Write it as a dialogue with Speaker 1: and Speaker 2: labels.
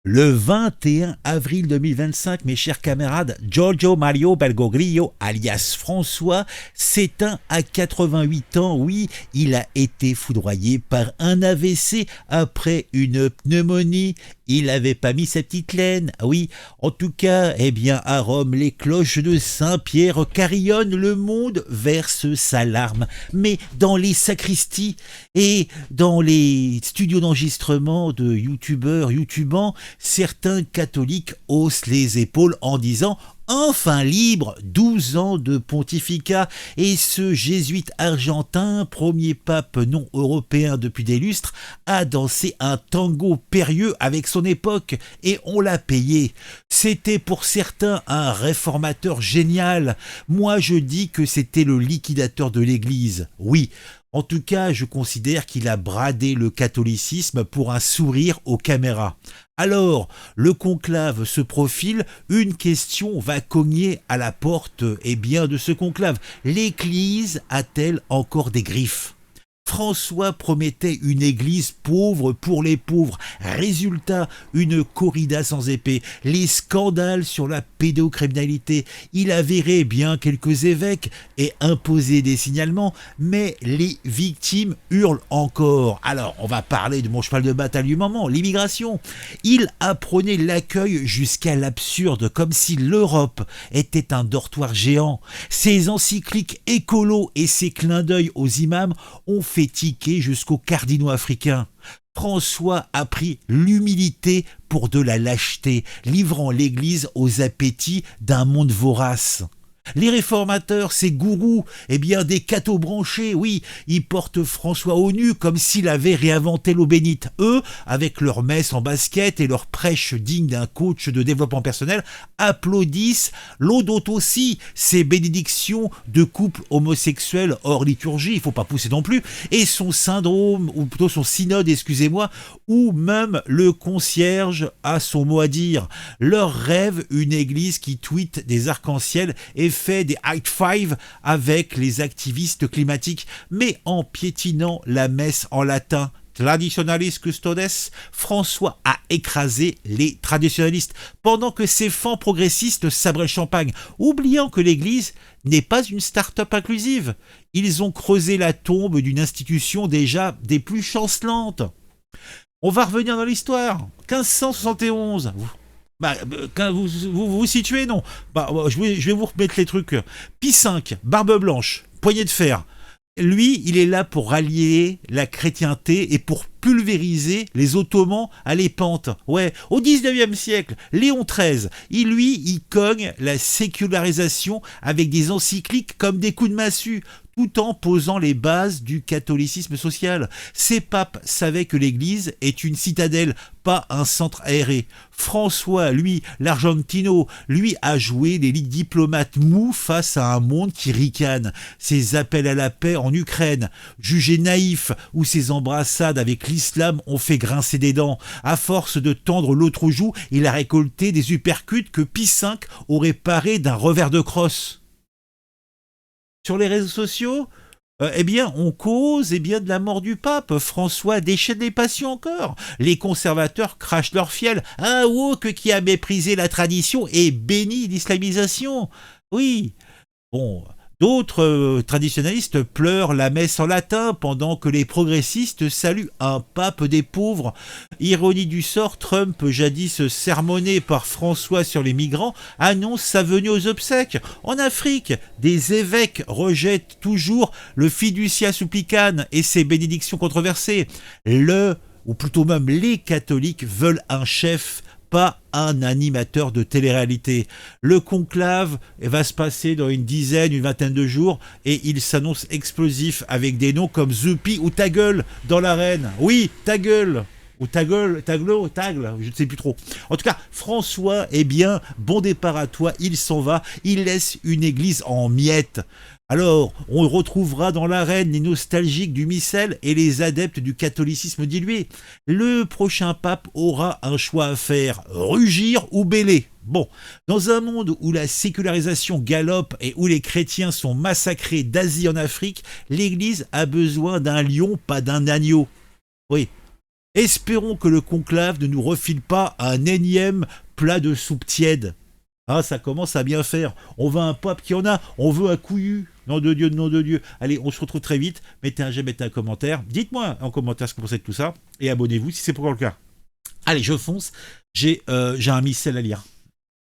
Speaker 1: Le 21 avril 2025, mes chers camarades, Giorgio Mario Bergoglio, alias François, s'éteint à 88 ans. Oui, il a été foudroyé par un AVC après une pneumonie. Il n'avait pas mis sa petite laine. Oui, en tout cas, eh bien, à Rome, les cloches de Saint-Pierre carillonnent, le monde verse sa larme. Mais dans les sacristies et dans les studios d'enregistrement de youtubants, certains catholiques haussent les épaules en disant enfin libre, 12 ans de pontificat, et ce jésuite argentin, premier pape non européen depuis des lustres, a dansé un tango périlleux avec son époque, et on l'a payé. C'était pour certains un réformateur génial. Moi je dis que c'était le liquidateur de l'Église. Oui, en tout cas, je considère qu'il a bradé le catholicisme pour un sourire aux caméras. Alors, le conclave se profile, une question va cogner à la porte de ce conclave. L'Église a-t-elle encore des griffes ? François promettait une église pauvre pour les pauvres. Résultat, une corrida sans épée. Les scandales sur la pédocriminalité. Il a viré bien quelques évêques et imposé des signalements, mais les victimes hurlent encore. Alors, on va parler de mon cheval de bataille du moment, l'immigration. Il apprenait l'accueil jusqu'à l'absurde, comme si l'Europe était un dortoir géant. Ses encycliques écolos et ses clins d'œil aux imams ont fait tiquer jusqu'aux cardinaux africains. François a pris l'humilité pour de la lâcheté, livrant l'Église aux appétits d'un monde vorace. Les réformateurs, ces gourous, des cathos branchés, oui, ils portent François au nu comme s'il avait réinventé l'eau bénite. Eux, avec leur messe en basket et leur prêche digne d'un coach de développement personnel, applaudissent, laudent aussi ces bénédictions de couple homosexuel hors liturgie, il faut pas pousser non plus, et son syndrome, ou plutôt son synode, excusez-moi, où même le concierge a son mot à dire. Leur rêve, une église qui tweete des arcs-en-ciel et fait des high five avec les activistes climatiques, mais en piétinant la messe en latin. Traditionalis custodes, François a écrasé les traditionalistes, pendant que ces fans progressistes sabraient le champagne, oubliant que l'Église n'est pas une start-up inclusive. Ils ont creusé la tombe d'une institution déjà des plus chancelantes. On va revenir dans l'histoire. 1571. Quand vous situez, non. Je vais vous remettre les trucs. Pie V, barbe blanche, poignée de fer. Lui, il est là pour rallier la chrétienté et pour pulvériser les Ottomans à l'épante. Ouais, au 19e siècle, Léon XIII, il cogne la sécularisation avec des encycliques comme des coups de massue, tout en posant les bases du catholicisme social. Ces papes savaient que l'Église est une citadelle, pas un centre aéré. François, lui, l'Argentino, lui a joué les diplomates mous face à un monde qui ricane. Ses appels à la paix en Ukraine, jugés naïfs, ou ses embrassades avec l'islam ont fait grincer des dents. À force de tendre l'autre joue, il a récolté des uppercuts que Pie V aurait parés d'un revers de crosse. Sur les réseaux sociaux, on cause de la mort du pape. François déchaîne les passions encore. Les conservateurs crachent leur fiel. Un woke qui a méprisé la tradition et béni l'islamisation. Oui, bon. D'autres traditionalistes pleurent la messe en latin pendant que les progressistes saluent un pape des pauvres. Ironie du sort, Trump, jadis sermonné par François sur les migrants, annonce sa venue aux obsèques. En Afrique, des évêques rejettent toujours le fiducia supplicane et ses bénédictions controversées. Ou plutôt même les catholiques veulent un chef, pas un animateur de télé-réalité. Le conclave va se passer dans une vingtaine de jours et il s'annonce explosif avec des noms comme Zupi ou Ta gueule dans l'arène. Oui, Ta gueule ou Tagle, je ne sais plus trop. En tout cas, François, bon départ à toi, il s'en va, il laisse une église en miettes. Alors, on retrouvera dans l'arène les nostalgiques du missel et les adeptes du catholicisme dilué. Le prochain pape aura un choix à faire, rugir ou bêler. Bon, dans un monde où la sécularisation galope et où les chrétiens sont massacrés d'Asie en Afrique, l'Église a besoin d'un lion, pas d'un agneau. Oui. Espérons que le conclave ne nous refile pas un énième plat de soupe tiède. Ah, ça commence à bien faire. On veut un pape qui en a, on veut un couillu. Nom de Dieu, nom de Dieu. Allez, on se retrouve très vite. Mettez un j'aime, mettez un commentaire. Dites-moi en commentaire ce que vous pensez de tout ça. Et abonnez-vous si c'est pas encore le cas. Allez, je fonce. J'ai un missel à lire.